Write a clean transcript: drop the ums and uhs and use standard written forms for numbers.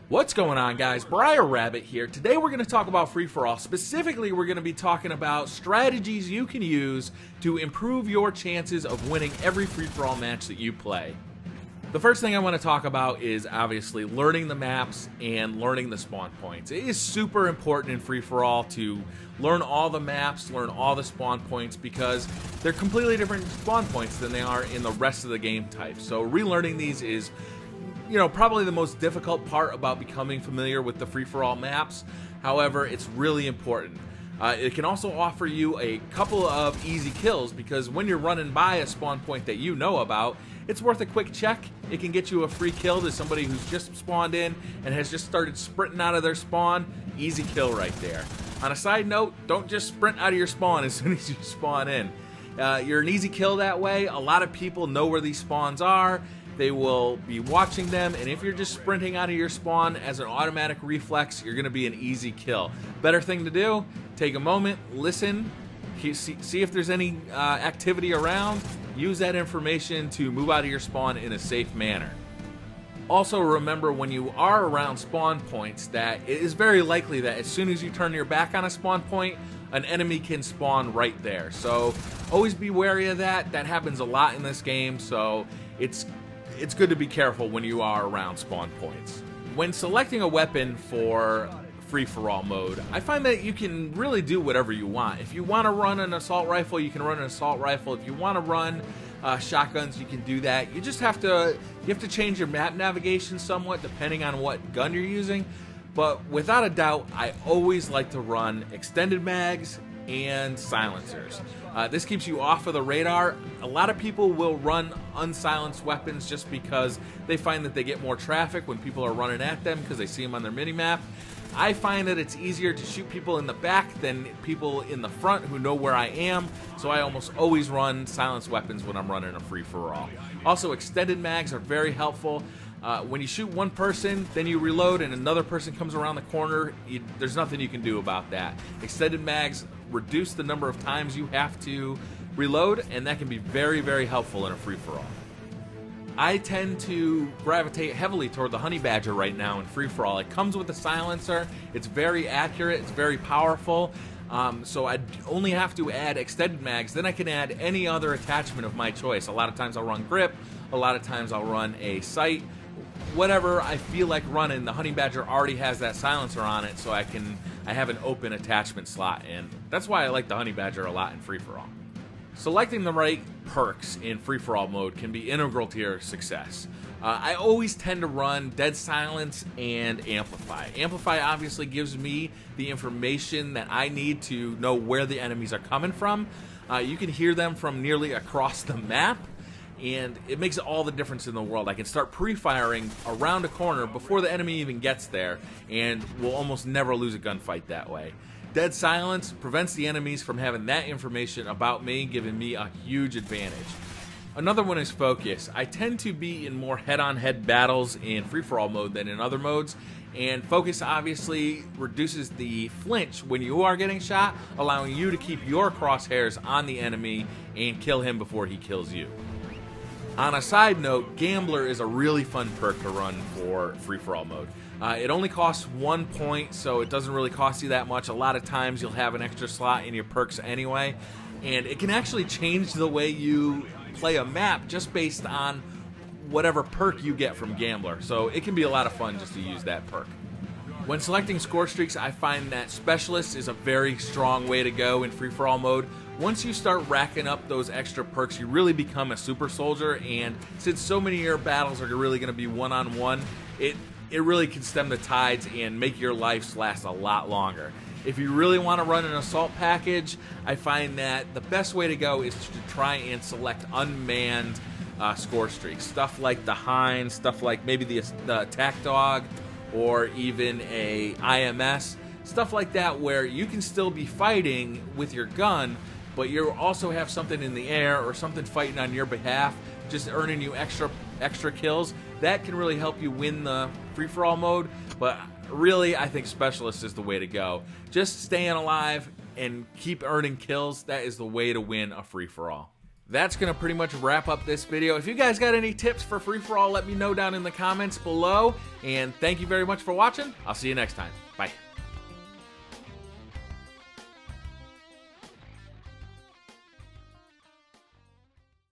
What's going on, guys? BriarRabbit here. Today we're going to talk about free-for-all. Specifically, we're going to be talking about strategies you can use to improve your chances of winning every free-for-all match that you play. The first thing I want to talk about is obviously learning the maps and learning the spawn points. It is super important in free-for-all to learn all the maps, learn all the spawn points, because they're completely different spawn points than they are in the rest of the game type. So relearning these is, probably the most difficult part about becoming familiar with the free-for-all maps. However, it's really important. It can also offer you a couple of easy kills, because when you're running by a spawn point that you know about, it's worth a quick check. It can get you a free kill to somebody who's just spawned in and has just started sprinting out of their spawn. Easy kill right there. On a side note, don't just sprint out of your spawn as soon as you spawn in. You're an easy kill that way. A lot of people know where these spawns are. They will be watching them, and if you're just sprinting out of your spawn as an automatic reflex, you're going to be an easy kill. Better thing to do, take a moment, listen, see if there's any activity around, use that information to move out of your spawn in a safe manner. Also remember, when you are around spawn points, that it is very likely that as soon as you turn your back on a spawn point, an enemy can spawn right there. So always be wary of that. That happens a lot in this game, so it's good to be careful when you are around spawn points. When selecting a weapon for free-for-all mode, I find that you can really do whatever you want. If you want to run an assault rifle, you can run an assault rifle. If you want to run shotguns, you can do that. You just have to change your map navigation somewhat depending on what gun you're using. But without a doubt, I always like to run extended mags and silencers. This keeps you off of the radar. A lot of people will run unsilenced weapons just because they find that they get more traffic when people are running at them because they see them on their minimap. I find that it's easier to shoot people in the back than people in the front who know where I am, so I almost always run silenced weapons when I'm running a free-for-all. Also, extended mags are very helpful. When you shoot one person, then you reload and another person comes around the corner, there's nothing you can do about that. Extended mags reduce the number of times you have to reload, and that can be very, very helpful in a free-for-all. I tend to gravitate heavily toward the Honey Badger right now in free-for-all. It comes with a silencer, it's very accurate, it's very powerful, so I only have to add extended mags, then I can add any other attachment of my choice. A lot of times I'll run grip, a lot of times I'll run a sight. Whatever I feel like running, the Honey Badger already has that silencer on it, so I have an open attachment slot, and that's why I like the Honey Badger a lot in free-for-all. Selecting the right perks in free-for-all mode can be integral to your success. I always tend to run Dead Silence and Amplify. Amplify obviously gives me the information that I need to know where the enemies are coming from. You can hear them from nearly across the map, and it makes all the difference in the world. I can start pre-firing around a corner before the enemy even gets there, and we'll almost never lose a gunfight that way. Dead Silence prevents the enemies from having that information about me, giving me a huge advantage. Another one is Focus. I tend to be in more head-on-head battles in free-for-all mode than in other modes, and Focus obviously reduces the flinch when you are getting shot, allowing you to keep your crosshairs on the enemy and kill him before he kills you. On a side note, Gambler is a really fun perk to run for free-for-all mode. It only costs 1 point, so it doesn't really cost you that much. A lot of times you'll have an extra slot in your perks anyway, and it can actually change the way you play a map just based on whatever perk you get from Gambler. So it can be a lot of fun just to use that perk. When selecting score streaks, I find that Specialist is a very strong way to go in free-for-all mode. Once you start racking up those extra perks, you really become a super soldier, and since so many of your battles are really going to be one-on-one, it really can stem the tides and make your lives last a lot longer. If you really want to run an assault package, I find that the best way to go is to try and select unmanned score streaks. Stuff like the Hind, stuff like maybe the attack dog, or even a IMS. Stuff like that where you can still be fighting with your gun, but you also have something in the air or something fighting on your behalf, just earning you extra kills. That can really help you win the free-for-all mode, but really I think Specialist is the way to go. Just staying alive and keep earning kills, that is the way to win a free-for-all. that's going to pretty much wrap up this video. If you guys got any tips for free-for-all, let me know down in the comments below. And thank you very much for watching. I'll see you next time. Bye.